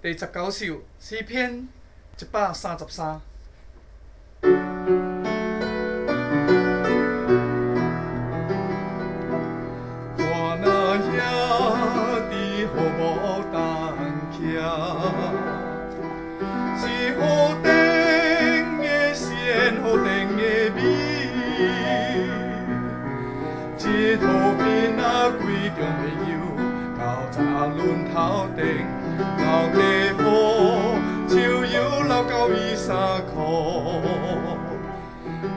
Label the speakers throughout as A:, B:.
A: 第19首诗篇133。我那兄弟好无同徛，是好顶的善，好顶的美。一路边仔规中的油，到早轮头顶，流地雨，树油流到23箍。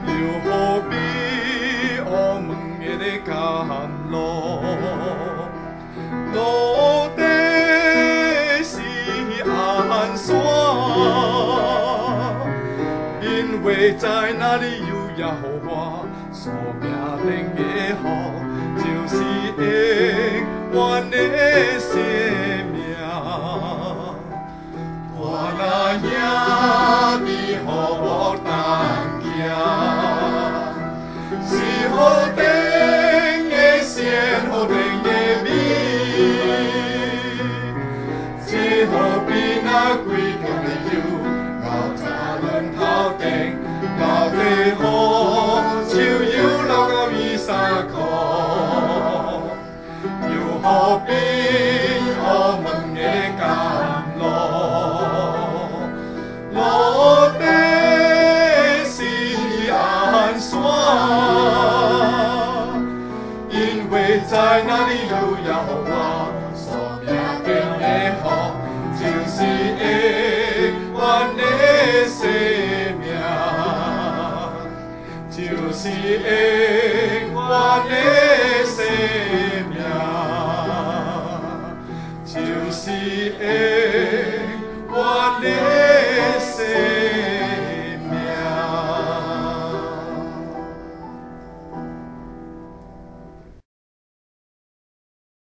A: 又何必乌问的咧甘露？路底是安山，因为在那里有耶和华所命定的雨，就是永远的生命。我那兄弟好无同行，是好顶的善，好顶的美。这路边仔规中的油，流早轮头顶，流地雨，树油流到23箍。又何必乌问的甘露？路底是安山，因为在那里有耶和华所命定的雨，就是永远的生命，就是永远的生命，就是永远的。